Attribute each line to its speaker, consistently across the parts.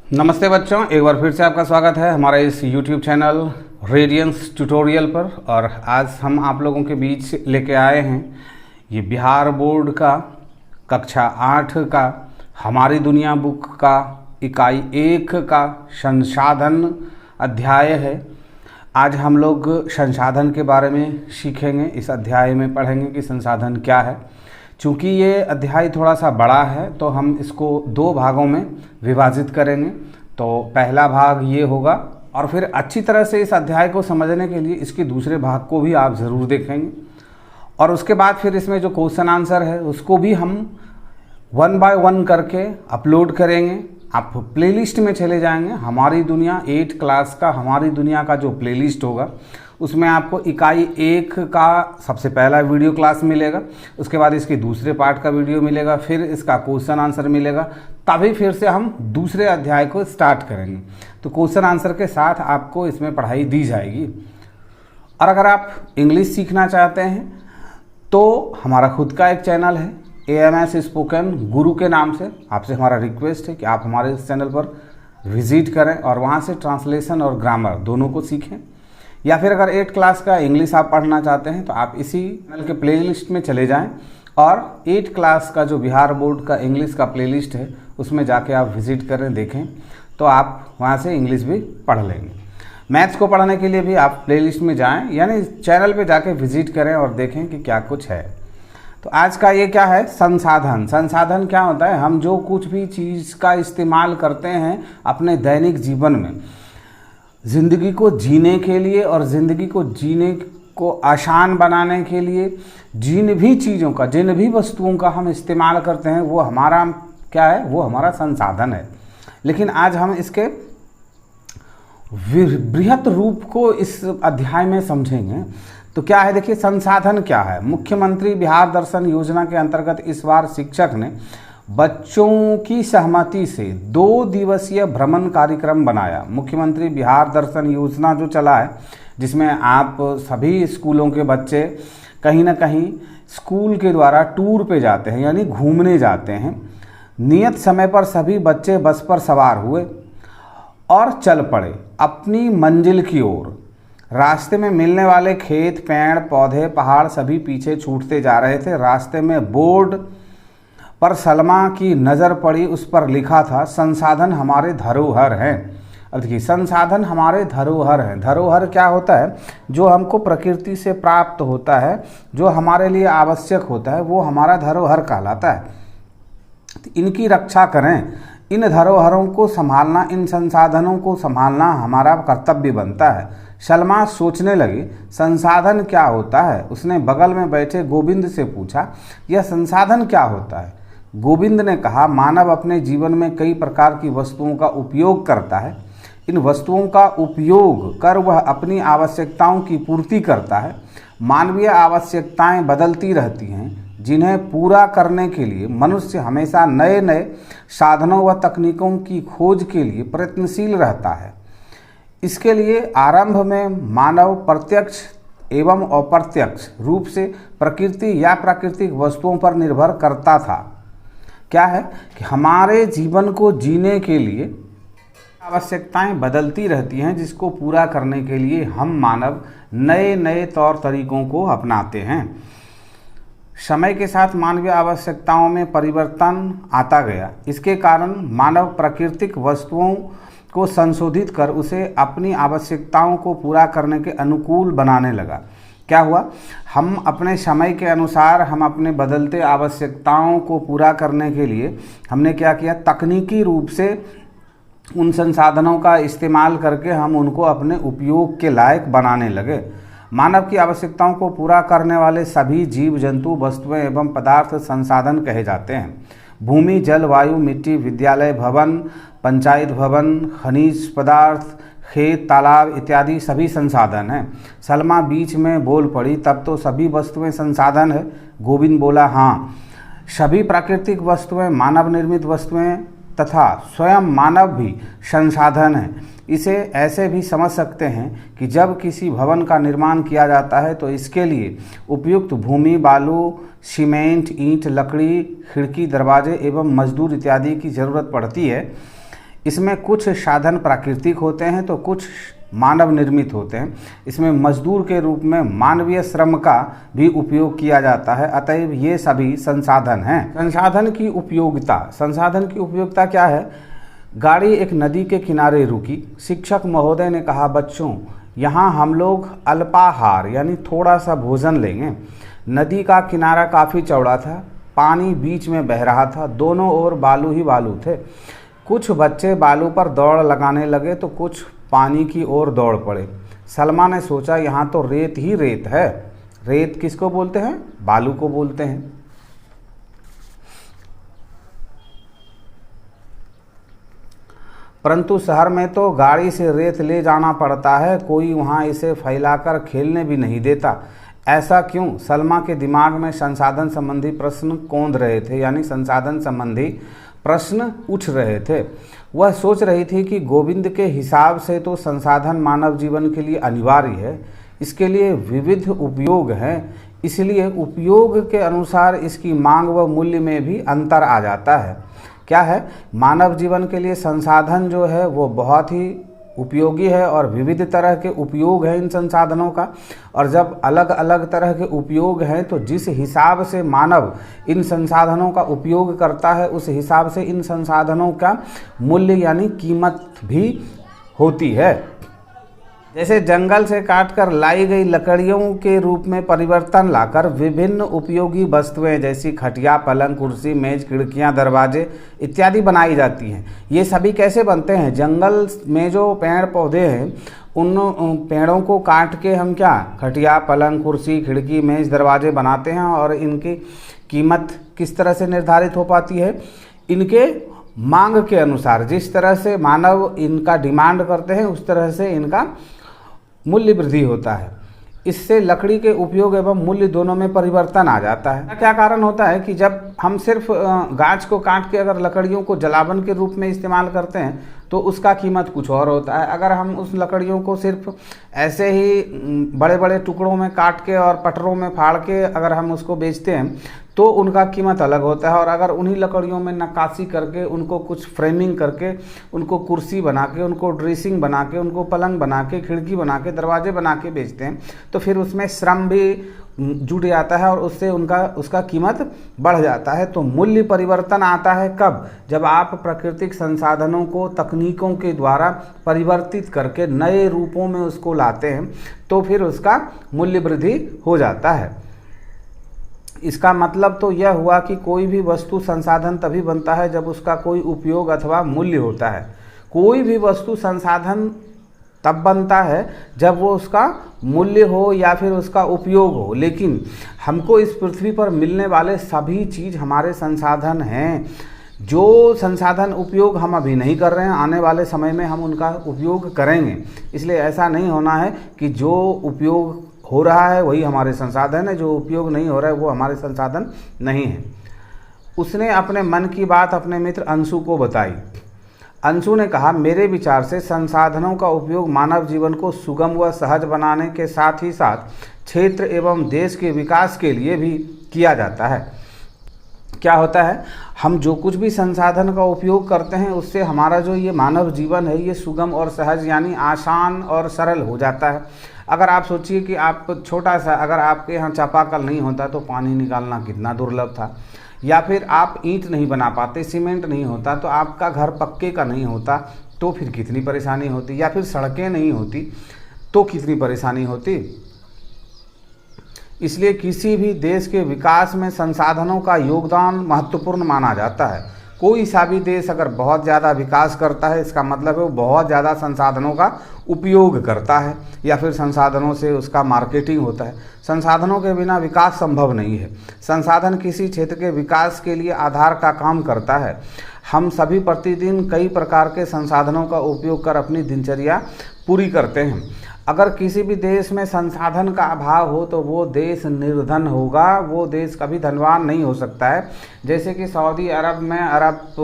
Speaker 1: नमस्ते बच्चों, एक बार फिर से आपका स्वागत है हमारे इस YouTube चैनल रेडियंस ट्यूटोरियल पर। और आज हम आप लोगों के बीच लेके आए हैं ये बिहार बोर्ड का कक्षा 8 का हमारी दुनिया बुक का इकाई 1 का संसाधन अध्याय है। आज हम लोग संसाधन के बारे में सीखेंगे, इस अध्याय में पढ़ेंगे कि संसाधन क्या है। चूँकि ये अध्याय थोड़ा सा बड़ा है तो हम इसको 2 भागों में विभाजित करेंगे। तो पहला भाग ये होगा और फिर अच्छी तरह से इस अध्याय को समझने के लिए इसके दूसरे भाग को भी आप ज़रूर देखेंगे। और उसके बाद फिर इसमें जो क्वेश्चन आंसर है उसको भी हम 1 बाय 1 करके अपलोड करेंगे। आप प्लेलिस्ट में चले जाएंगे, हमारी दुनिया 8 क्लास का हमारी दुनिया का जो प्लेलिस्ट होगा उसमें आपको इकाई 1 का सबसे पहला वीडियो क्लास मिलेगा, उसके बाद इसके दूसरे पार्ट का वीडियो मिलेगा, फिर इसका क्वेश्चन आंसर मिलेगा। तभी फिर से हम दूसरे अध्याय को स्टार्ट करेंगे। तो क्वेश्चन आंसर के साथ आपको इसमें पढ़ाई दी जाएगी। और अगर आप इंग्लिश सीखना चाहते हैं तो हमारा खुद का एक चैनल है AMS स्पोकन गुरु के नाम से। आपसे हमारा रिक्वेस्ट है कि आप हमारे इस चैनल पर विजिट करें और वहाँ से ट्रांसलेशन और ग्रामर दोनों को सीखें। या फिर अगर 8 क्लास का इंग्लिश आप पढ़ना चाहते हैं तो आप इसी चैनल के प्लेलिस्ट में चले जाएं और 8 क्लास का जो बिहार बोर्ड का इंग्लिश का प्लेलिस्ट है उसमें जाके आप विजिट करें, देखें, तो आप वहाँ से इंग्लिश भी पढ़ लेंगे। मैथ्स को पढ़ने के लिए भी आप प्लेलिस्ट में जाएं, यानी चैनल पे जाके विजिट करें और देखें कि क्या कुछ है। तो आज का ये क्या है, संसाधन। संसाधन क्या होता है? हम जो कुछ भी चीज़ का इस्तेमाल करते हैं अपने दैनिक जीवन में ज़िंदगी को जीने के लिए और ज़िंदगी को जीने को आसान बनाने के लिए जिन भी चीज़ों का, जिन भी वस्तुओं का हम इस्तेमाल करते हैं वो हमारा क्या है, वो हमारा संसाधन है। लेकिन आज हम इसके बृहत रूप को इस अध्याय में समझेंगे। तो क्या है, देखिए संसाधन क्या है। मुख्यमंत्री बिहार दर्शन योजना के अंतर्गत इस बार शिक्षक ने बच्चों की सहमति से 2 दिवसीय भ्रमण कार्यक्रम बनाया। मुख्यमंत्री बिहार दर्शन योजना जो चला है, जिसमें आप सभी स्कूलों के बच्चे कहीं ना कहीं स्कूल के द्वारा टूर पे जाते हैं, यानी घूमने जाते हैं। नियत समय पर सभी बच्चे बस पर सवार हुए और चल पड़े अपनी मंजिल की ओर। रास्ते में मिलने वाले खेत, पेड़, पौधे, पहाड़ सभी पीछे छूटते जा रहे थे। रास्ते में बोर्ड पर सलमा की नज़र पड़ी, उस पर लिखा था संसाधन हमारे धरोहर हैं। अब देखिए, संसाधन हमारे धरोहर हैं। धरोहर क्या होता है? जो हमको प्रकृति से प्राप्त होता है, जो हमारे लिए आवश्यक होता है, वो हमारा धरोहर कहलाता है। तो इनकी रक्षा करें, इन धरोहरों को संभालना, इन संसाधनों को संभालना हमारा कर्तव्य बनता है। सलमा सोचने लगी, संसाधन क्या होता है? उसने बगल में बैठे गोविंद से पूछा, यह संसाधन क्या होता है? गोविंद ने कहा, मानव अपने जीवन में कई प्रकार की वस्तुओं का उपयोग करता है। इन वस्तुओं का उपयोग कर वह अपनी आवश्यकताओं की पूर्ति करता है। मानवीय आवश्यकताएं बदलती रहती हैं, जिन्हें पूरा करने के लिए मनुष्य हमेशा नए नए साधनों व तकनीकों की खोज के लिए प्रयत्नशील रहता है। इसके लिए आरंभ में मानव प्रत्यक्ष एवं अप्रत्यक्ष रूप से प्रकृति या प्राकृतिक वस्तुओं पर निर्भर करता था। क्या है कि हमारे जीवन को जीने के लिए आवश्यकताएं बदलती रहती हैं, जिसको पूरा करने के लिए हम मानव नए नए तौर तरीकों को अपनाते हैं। समय के साथ मानवीय आवश्यकताओं में परिवर्तन आता गया। इसके कारण मानव प्राकृतिक वस्तुओं को संशोधित कर उसे अपनी आवश्यकताओं को पूरा करने के अनुकूल बनाने लगा। क्या हुआ? हम अपने समय के अनुसार, हम अपने बदलते आवश्यकताओं को पूरा करने के लिए हमने क्या किया, तकनीकी रूप से उन संसाधनों का इस्तेमाल करके हम उनको अपने उपयोग के लायक बनाने लगे। मानव की आवश्यकताओं को पूरा करने वाले सभी जीव जंतु, वस्तुएं एवं पदार्थ संसाधन कहे जाते हैं। भूमि, जल, वायु, मिट्टी, विद्यालय भवन, पंचायत भवन, खनिज पदार्थ, खेत, तालाब इत्यादि सभी संसाधन हैं। सलमा बीच में बोल पड़ी, तब तो सभी वस्तुएं संसाधन है? गोविंद बोला, हाँ, सभी प्राकृतिक वस्तुएं, मानव निर्मित वस्तुएं तथा स्वयं मानव भी संसाधन है। इसे ऐसे भी समझ सकते हैं कि जब किसी भवन का निर्माण किया जाता है तो इसके लिए उपयुक्त भूमि, बालू, सीमेंट, ईंट, लकड़ी, खिड़की, दरवाजे एवं मजदूर इत्यादि की ज़रूरत पड़ती है। इसमें कुछ साधन प्राकृतिक होते हैं तो कुछ मानव निर्मित होते हैं। इसमें मजदूर के रूप में मानवीय श्रम का भी उपयोग किया जाता है। अतएव ये सभी संसाधन हैं। संसाधन की उपयोगिता क्या है? गाड़ी एक नदी के किनारे रुकी। शिक्षक महोदय ने कहा, बच्चों यहाँ हम लोग अल्पाहार यानी थोड़ा सा भोजन लेंगे। नदी का किनारा काफ़ी चौड़ा था, पानी बीच में बह रहा था, दोनों ओर बालू ही बालू थे। कुछ बच्चे बालू पर दौड़ लगाने लगे तो कुछ पानी की ओर दौड़ पड़े। सलमा ने सोचा, यहाँ तो रेत ही रेत है। रेत किसको बोलते हैं? बालू को बोलते हैं। परंतु शहर में तो गाड़ी से रेत ले जाना पड़ता है, कोई वहाँ इसे फैलाकर खेलने भी नहीं देता। ऐसा क्यों? सलमा के दिमाग में संसाधन संबंधी प्रश्न कौंध रहे थे, यानी संसाधन संबंधी प्रश्न उठ रहे थे। वह सोच रही थी कि गोविंद के हिसाब से तो संसाधन मानव जीवन के लिए अनिवार्य है, इसके लिए विविध उपयोग हैं, इसलिए उपयोग के अनुसार इसकी मांग व मूल्य में भी अंतर आ जाता है। क्या है? मानव जीवन के लिए संसाधन जो है वो बहुत ही उपयोगी है और विविध तरह के उपयोग हैं इन संसाधनों का। और जब अलग अलग तरह के उपयोग हैं तो जिस हिसाब से मानव इन संसाधनों का उपयोग करता है उस हिसाब से इन संसाधनों का मूल्य यानी कीमत भी होती है। जैसे जंगल से काटकर लाई गई लकड़ियों के रूप में परिवर्तन लाकर विभिन्न उपयोगी वस्तुएं जैसी खटिया, पलंग, कुर्सी, मेज, खिड़कियां, दरवाजे इत्यादि बनाई जाती हैं। ये सभी कैसे बनते हैं? जंगल में जो पेड़ पौधे हैं उन पेड़ों को काट के हम क्या खटिया, पलंग, कुर्सी, खिड़की, मेज, दरवाजे बनाते हैं। और इनकी कीमत किस तरह से निर्धारित हो पाती है? इनके मांग के अनुसार। जिस तरह से मानव इनका डिमांड करते हैं उस तरह से इनका मूल्य वृद्धि होता है। इससे लकड़ी के उपयोग एवं मूल्य दोनों में परिवर्तन आ जाता है। क्या कारण होता है कि जब हम सिर्फ गाछ को काट के अगर लकड़ियों को जलावन के रूप में इस्तेमाल करते हैं तो उसका कीमत कुछ और होता है। अगर हम उस लकड़ियों को सिर्फ ऐसे ही बड़े बड़े टुकड़ों में काट के और पटरों में फाड़ के अगर हम उसको बेचते हैं तो उनका कीमत अलग होता है। और अगर उन्हीं लकड़ियों में नक्काशी करके उनको कुछ फ्रेमिंग करके उनको कुर्सी बना के, उनको ड्रेसिंग बना के, उनको पलंग बना के, खिड़की बना के, दरवाजे बना के बेचते हैं तो फिर उसमें श्रम भी जुट जाता है और उससे उसका कीमत बढ़ जाता है। तो मूल्य परिवर्तन आता है कब? जब आप प्राकृतिक संसाधनों को तकनीकों के द्वारा परिवर्तित करके नए रूपों में उसको लाते हैं तो फिर उसका मूल्य वृद्धि हो जाता है। इसका मतलब तो यह हुआ कि कोई भी वस्तु संसाधन तभी बनता है जब उसका कोई उपयोग अथवा मूल्य होता है। कोई भी वस्तु संसाधन तब बनता है जब वो उसका मूल्य हो या फिर उसका उपयोग हो। लेकिन हमको इस पृथ्वी पर मिलने वाले सभी चीज़ हमारे संसाधन हैं। जो संसाधन उपयोग हम अभी नहीं कर रहे हैं, आने वाले समय में हम उनका उपयोग करेंगे। इसलिए ऐसा नहीं होना है कि जो उपयोग हो रहा है वही हमारे संसाधन है, जो उपयोग नहीं हो रहा है वो हमारे संसाधन नहीं है। उसने अपने मन की बात अपने मित्र अंशु को बताई। अंशु ने कहा, मेरे विचार से संसाधनों का उपयोग मानव जीवन को सुगम व सहज बनाने के साथ ही साथ क्षेत्र एवं देश के विकास के लिए भी किया जाता है। क्या होता है? हम जो कुछ भी संसाधन का उपयोग करते हैं उससे हमारा जो ये मानव जीवन है ये सुगम और सहज यानी आसान और सरल हो जाता है। अगर आप सोचिए कि आप छोटा सा, अगर आपके यहाँ चापाकल नहीं होता तो पानी निकालना कितना दुर्लभ था, या फिर आप ईंट नहीं बना पाते, सीमेंट नहीं होता तो आपका घर पक्के का नहीं होता तो फिर कितनी परेशानी होती, या फिर सड़कें नहीं होती तो कितनी परेशानी होती। इसलिए किसी भी देश के विकास में संसाधनों का योगदान महत्वपूर्ण माना जाता है। कोई सा भी देश अगर बहुत ज़्यादा विकास करता है इसका मतलब है वो बहुत ज़्यादा संसाधनों का उपयोग करता है या फिर संसाधनों से उसका मार्केटिंग होता है। संसाधनों के बिना विकास संभव नहीं है। संसाधन किसी क्षेत्र के विकास के लिए आधार का काम करता है। हम सभी प्रतिदिन कई प्रकार के संसाधनों का उपयोग कर अपनी दिनचर्या पूरी करते हैं। अगर किसी भी देश में संसाधन का अभाव हो तो वो देश निर्धन होगा, वो देश कभी धनवान नहीं हो सकता है। जैसे कि सऊदी अरब में, अरब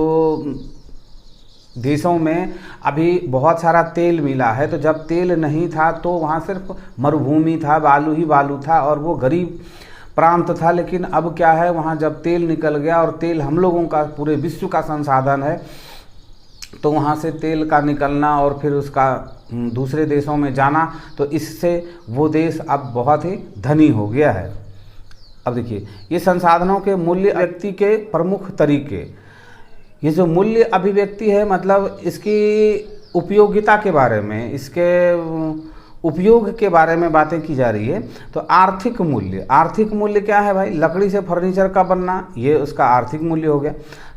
Speaker 1: देशों में अभी बहुत सारा तेल मिला है, तो जब तेल नहीं था तो वहाँ सिर्फ मरुभूमि था, बालू ही बालू था और वो गरीब प्रांत था। लेकिन अब क्या है, वहाँ जब तेल निकल गया और तेल हम लोगों का पूरे विश्व का संसाधन है तो वहाँ से तेल का निकलना और फिर उसका दूसरे देशों में जाना, तो इससे वो देश अब बहुत ही धनी हो गया है। अब देखिए, ये संसाधनों के मूल्य अभिव्यक्ति के प्रमुख तरीके, ये जो मूल्य अभिव्यक्ति है मतलब इसकी उपयोगिता के बारे में, इसके उपयोग के बारे में बातें की जा रही है। तो आर्थिक मूल्य, आर्थिक मूल्य क्या है भाई? लकड़ी से फर्नीचर का बनना, ये उसका आर्थिक मूल्य हो गया।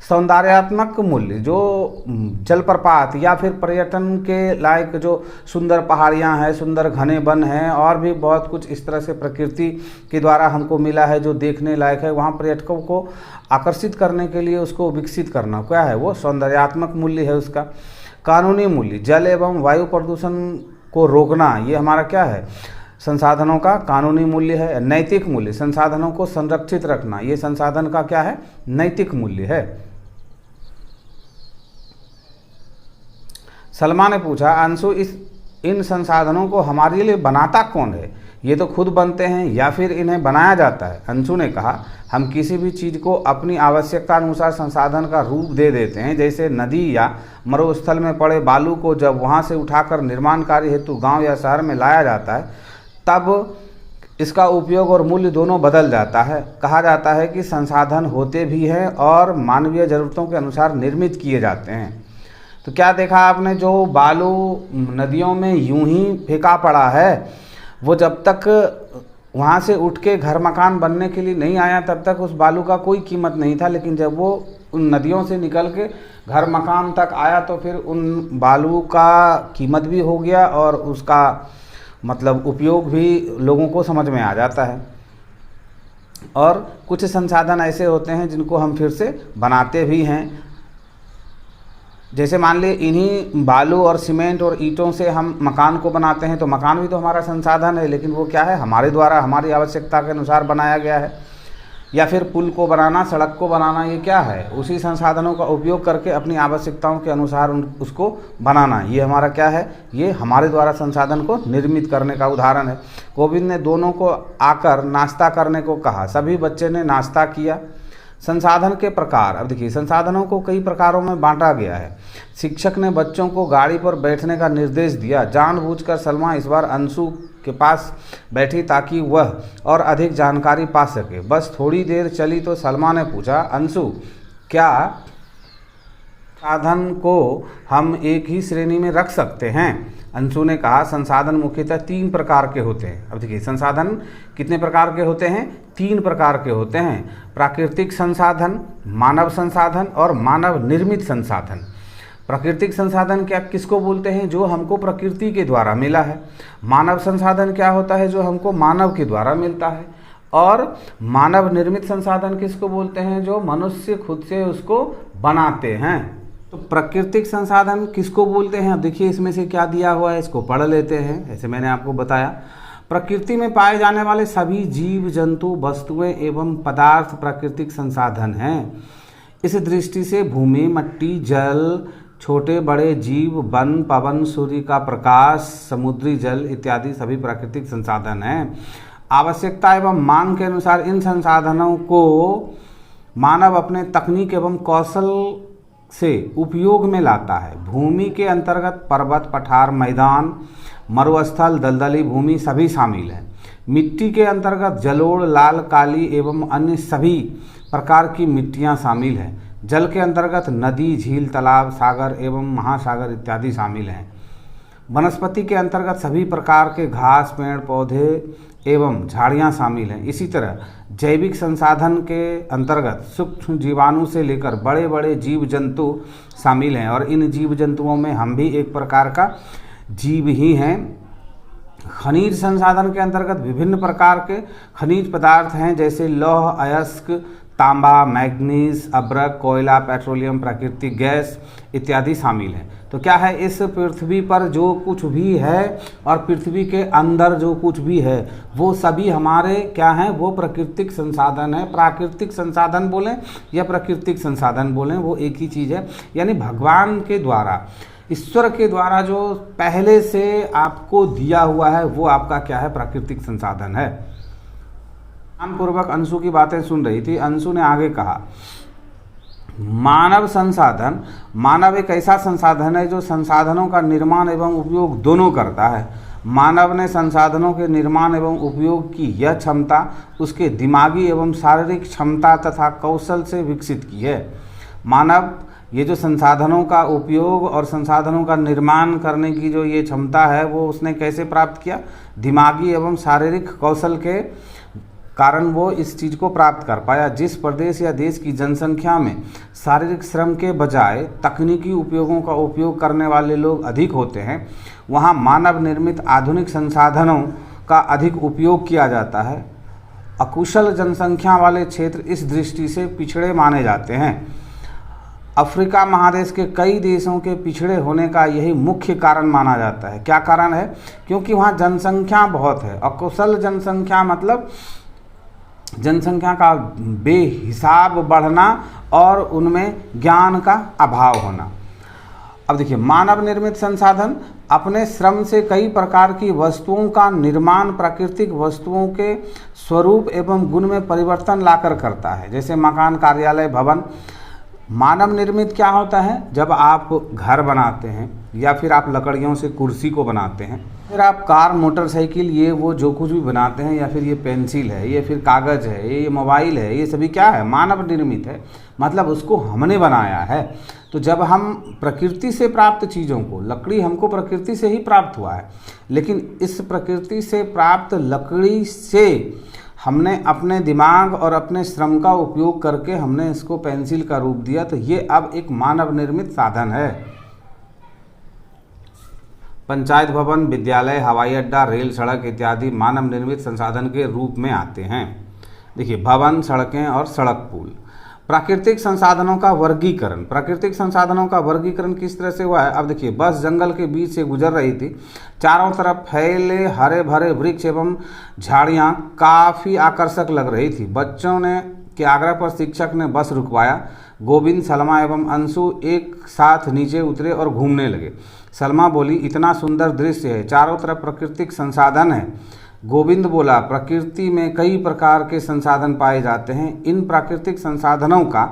Speaker 1: सौंदर्यात्मक मूल्य, जो जलप्रपात या फिर पर्यटन के लायक जो सुंदर पहाड़ियाँ हैं, सुंदर घने वन हैं और भी बहुत कुछ इस तरह से प्रकृति के द्वारा हमको मिला है जो देखने लायक है, वहाँ पर्यटकों को आकर्षित करने के लिए उसको विकसित करना, क्या है वो? सौंदर्यात्मक मूल्य है उसका। कानूनी मूल्य, जल एवं वायु प्रदूषण को रोकना, ये हमारा क्या है? संसाधनों का कानूनी मूल्य है। नैतिक मूल्य, संसाधनों को संरक्षित रखना, ये संसाधन का क्या है? नैतिक मूल्य है। सलमा ने पूछा, अंशु इन संसाधनों को हमारे लिए बनाता कौन है? ये तो खुद बनते हैं या फिर इन्हें बनाया जाता है? अंशु ने कहा, हम किसी भी चीज़ को अपनी आवश्यकता अनुसार संसाधन का रूप दे देते हैं। जैसे नदी या मरुस्थल में पड़े बालू को जब वहाँ से उठाकर निर्माण कार्य हेतु गांव या शहर में लाया जाता है, तब इसका उपयोग और मूल्य दोनों बदल जाता है। कहा जाता है कि संसाधन होते भी हैं और मानवीय ज़रूरतों के अनुसार निर्मित किए जाते हैं। तो क्या देखा आपने, जो बालू नदियों में यूं ही फेंका पड़ा है, वो जब तक वहाँ से उठ के घर मकान बनने के लिए नहीं आया तब तक उस बालू का कोई कीमत नहीं था, लेकिन जब वो उन नदियों से निकल के घर मकान तक आया तो फिर उन बालू का कीमत भी हो गया और उसका मतलब उपयोग भी लोगों को समझ में आ जाता है। और कुछ संसाधन ऐसे होते हैं जिनको हम फिर से बनाते भी हैं। जैसे मान लिए इन्हीं बालू और सीमेंट और ईंटों से हम मकान को बनाते हैं, तो मकान भी तो हमारा संसाधन है, लेकिन वो क्या है? हमारे द्वारा हमारी आवश्यकता के अनुसार बनाया गया है। या फिर पुल को बनाना, सड़क को बनाना, ये क्या है? उसी संसाधनों का उपयोग करके अपनी आवश्यकताओं के अनुसार उसको बनाना, ये हमारा क्या है? ये हमारे द्वारा संसाधन को निर्मित करने का उदाहरण है। कोविंद ने दोनों को आकर नाश्ता करने को कहा। सभी बच्चे ने नाश्ता किया। संसाधन के प्रकार, अब देखिए संसाधनों को कई प्रकारों में बांटा गया है। शिक्षक ने बच्चों को गाड़ी पर बैठने का निर्देश दिया। जानबूझकर सलमा इस बार अंशु के पास बैठी ताकि वह और अधिक जानकारी पा सके। बस थोड़ी देर चली तो सलमा ने पूछा, अंशु क्या संसाधन को हम एक ही श्रेणी में रख सकते हैं? अंशु ने कहा, संसाधन मुख्यतः 3 प्रकार के होते हैं। अब देखिए संसाधन कितने प्रकार के होते हैं? 3 प्रकार के होते हैं। प्राकृतिक संसाधन, मानव संसाधन और मानव निर्मित संसाधन। प्राकृतिक संसाधन क्या किसको बोलते हैं? जो हमको प्रकृति के द्वारा मिला है। मानव संसाधन क्या होता है? जो हमको मानव के द्वारा मिलता है। और मानव निर्मित संसाधन किसको बोलते हैं? जो मनुष्य खुद से उसको बनाते हैं। तो प्राकृतिक संसाधन किसको बोलते हैं? अब देखिए इसमें से क्या दिया हुआ है, इसको पढ़ लेते हैं। ऐसे मैंने आपको बताया, प्रकृति में पाए जाने वाले सभी जीव जंतु, वस्तुएं एवं पदार्थ प्राकृतिक संसाधन हैं। इस दृष्टि से भूमि, मिट्टी, जल, छोटे बड़े जीव, वन, पवन, सूर्य का प्रकाश, समुद्री जल इत्यादि सभी प्राकृतिक संसाधन हैं। आवश्यकता एवं मांग के अनुसार इन संसाधनों को मानव अपने तकनीक एवं कौशल से उपयोग में लाता है। भूमि के अंतर्गत पर्वत, पठार, मैदान, मरुस्थल, दलदली भूमि सभी शामिल हैं। मिट्टी के अंतर्गत जलोढ़, लाल, काली एवं अन्य सभी प्रकार की मिट्टियां शामिल हैं। जल के अंतर्गत नदी, झील, तालाब, सागर एवं महासागर इत्यादि शामिल हैं। वनस्पति के अंतर्गत सभी प्रकार के घास, पेड़ पौधे एवं झाड़ियाँ शामिल हैं। इसी तरह जैविक संसाधन के अंतर्गत सूक्ष्म जीवाणु से लेकर बड़े बड़े जीव जंतु शामिल हैं और इन जीव जंतुओं में हम भी एक प्रकार का जीव ही हैं। खनिज संसाधन के अंतर्गत विभिन्न प्रकार के खनिज पदार्थ हैं, जैसे लौह, अयस्क, तांबा, मैग्नीज, अब्रक, कोयला, पेट्रोलियम, प्राकृतिक गैस इत्यादि शामिल हैं। तो क्या है, इस पृथ्वी पर जो कुछ भी है और पृथ्वी के अंदर जो कुछ भी है वो सभी हमारे क्या हैं? वो प्राकृतिक संसाधन है। प्राकृतिक संसाधन बोलें या प्राकृतिक संसाधन बोलें, वो एक ही चीज़ है। यानी भगवान के द्वारा, ईश्वर के द्वारा जो पहले से आपको दिया हुआ है वो आपका क्या है? प्राकृतिक संसाधन है। ध्यानपूर्वक अंशु की बातें सुन रही थी। अंशु ने आगे कहा, मानव संसाधन, मानव एक ऐसा संसाधन है जो संसाधनों का निर्माण एवं उपयोग दोनों करता है। मानव ने संसाधनों के निर्माण एवं उपयोग की यह क्षमता उसके दिमागी एवं शारीरिक क्षमता तथा कौशल से विकसित की है। मानव ये जो संसाधनों का उपयोग और संसाधनों का निर्माण करने की जो ये क्षमता है वो उसने कैसे प्राप्त किया? दिमागी एवं शारीरिक कौशल के कारण वो इस चीज़ को प्राप्त कर पाया। जिस प्रदेश या देश की जनसंख्या में शारीरिक श्रम के बजाय तकनीकी उपयोगों का उपयोग करने वाले लोग अधिक होते हैं, वहाँ मानव निर्मित आधुनिक संसाधनों का अधिक उपयोग किया जाता है। अकुशल जनसंख्या वाले क्षेत्र इस दृष्टि से पिछड़े माने जाते हैं। अफ्रीका महादेश के कई देशों के पिछड़े होने का यही मुख्य कारण माना जाता है। क्या कारण है? क्योंकि वहाँ जनसंख्या बहुत है। अकुशल जनसंख्या मतलब जनसंख्या का बेहिसाब बढ़ना और उनमें ज्ञान का अभाव होना। अब देखिए, मानव निर्मित संसाधन अपने श्रम से कई प्रकार की वस्तुओं का निर्माण प्राकृतिक वस्तुओं के स्वरूप एवं गुण में परिवर्तन लाकर करता है। जैसे मकान, कार्यालय, भवन। मानव निर्मित क्या होता है? जब आप घर बनाते हैं या फिर आप लकड़ियों से कुर्सी को बनाते हैं, फिर आप कार, मोटरसाइकिल, ये वो जो कुछ भी बनाते हैं, या फिर ये पेंसिल है, ये फिर कागज़ है, ये मोबाइल है, ये सभी क्या है? मानव निर्मित है। मतलब उसको हमने बनाया है। तो जब हम प्रकृति से प्राप्त चीज़ों को, लकड़ी हमको प्रकृति से ही प्राप्त हुआ है, लेकिन इस प्रकृति से प्राप्त लकड़ी से हमने अपने दिमाग और अपने श्रम का उपयोग करके हमने इसको पेंसिल का रूप दिया, तो ये अब एक मानव निर्मित साधन है। पंचायत भवन, विद्यालय, हवाई अड्डा, रेल, सड़क इत्यादि मानव निर्मित संसाधन के रूप में आते हैं। देखिए, भवन, सड़कें और सड़क पुल। प्राकृतिक संसाधनों का वर्गीकरण। प्राकृतिक संसाधनों का वर्गीकरण किस तरह से हुआ है? अब देखिए, बस जंगल के बीच से गुजर रही थी। चारों तरफ फैले हरे भरे वृक्ष एवं झाड़ियाँ काफ़ी आकर्षक लग रही थी। बच्चों ने के आग्रह पर शिक्षक ने बस रुकवाया। गोविंद, सलमा एवं अंशु एक साथ नीचे उतरे और घूमने लगे। सलमा बोली, इतना सुंदर दृश्य है, चारों तरफ प्राकृतिक संसाधन है। गोविंद बोला, प्रकृति में कई प्रकार के संसाधन पाए जाते हैं। इन प्राकृतिक संसाधनों का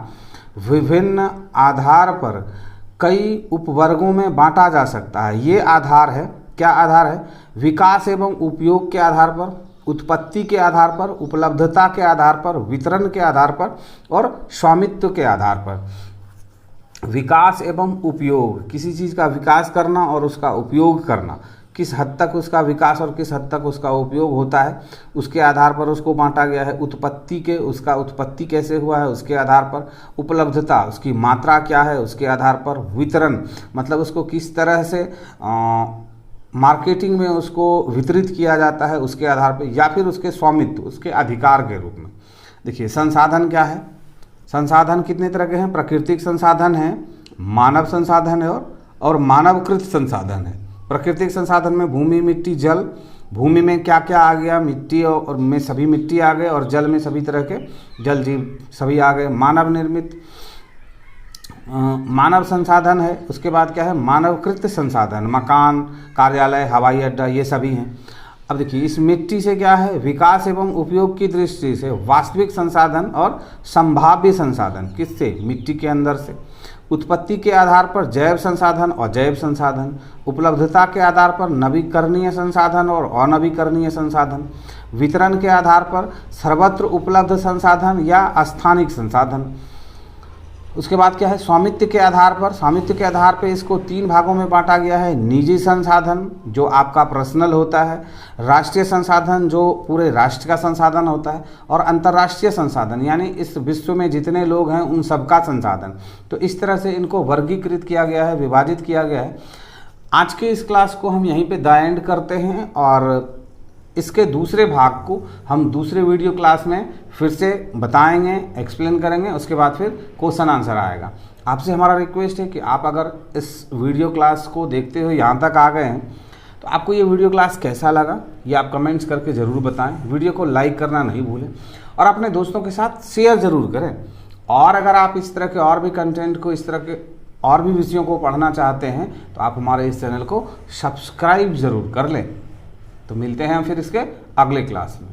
Speaker 1: विभिन्न आधार पर कई उपवर्गों में बांटा जा सकता है। ये आधार है, क्या आधार है? विकास एवं उपयोग के आधार पर, उत्पत्ति के आधार पर, उपलब्धता के आधार पर, वितरण के आधार पर और स्वामित्व के आधार पर। विकास एवं उपयोग, किसी चीज़ का विकास करना और उसका उपयोग करना, किस हद तक उसका विकास और किस हद तक उसका उपयोग होता है, उसके आधार पर उसको बांटा गया है। उत्पत्ति के, उसका उत्पत्ति कैसे हुआ है उसके आधार पर। उपलब्धता, उसकी मात्रा क्या है उसके आधार पर। वितरण मतलब उसको किस तरह से मार्केटिंग में उसको वितरित किया जाता है उसके आधार पर, या फिर उसके स्वामित्व, उसके अधिकार के रूप में। देखिए, संसाधन क्या है? संसाधन कितने तरह के हैं? प्राकृतिक संसाधन है, मानव संसाधन है और मानवकृत संसाधन है। प्राकृतिक संसाधन में भूमि, मिट्टी, जल। भूमि में क्या क्या आ गया? मिट्टी और में सभी मिट्टी आ गए, और जल में सभी तरह के जल जीव सभी आ गए। मानव निर्मित मानव संसाधन है। उसके बाद क्या है? मानवकृत संसाधन, मकान, कार्यालय, हवाई अड्डा, ये सभी हैं। अब देखिए, इस मिट्टी से क्या है? विकास एवं उपयोग की दृष्टि से वास्तविक संसाधन और संभाव्य संसाधन। किससे? मिट्टी के अंदर से। उत्पत्ति के आधार पर जैव संसाधन और जैव संसाधन। उपलब्धता के आधार पर नवीकरणीय संसाधन और अनवीकरणीय संसाधन। वितरण के आधार पर सर्वत्र उपलब्ध संसाधन या स्थानिक संसाधन। उसके बाद क्या है? स्वामित्व के आधार पर। स्वामित्व के आधार पर इसको 3 भागों में बांटा गया है। निजी संसाधन जो आपका पर्सनल होता है, राष्ट्रीय संसाधन जो पूरे राष्ट्र का संसाधन होता है, और अंतर्राष्ट्रीय संसाधन यानी इस विश्व में जितने लोग हैं उन सबका संसाधन। तो इस तरह से इनको वर्गीकृत किया गया है, विभाजित किया गया है। आज के इस क्लास को हम यहीं पे द एंड करते हैं, और इसके दूसरे भाग को हम दूसरे वीडियो क्लास में फिर से बताएंगे, एक्सप्लेन करेंगे। उसके बाद फिर क्वेश्चन आंसर आएगा। आपसे हमारा रिक्वेस्ट है कि आप अगर इस वीडियो क्लास को देखते हुए यहाँ तक आ गए हैं तो आपको ये वीडियो क्लास कैसा लगा ये आप कमेंट्स करके ज़रूर बताएं। वीडियो को लाइक करना नहीं भूलें और अपने दोस्तों के साथ शेयर ज़रूर करें। और अगर आप इस तरह के और भी कंटेंट को, इस तरह के और भी विषयों को पढ़ना चाहते हैं तो आप हमारे इस चैनल को सब्सक्राइब ज़रूर कर लें। तो मिलते हैं हम फिर इसके अगले क्लास में।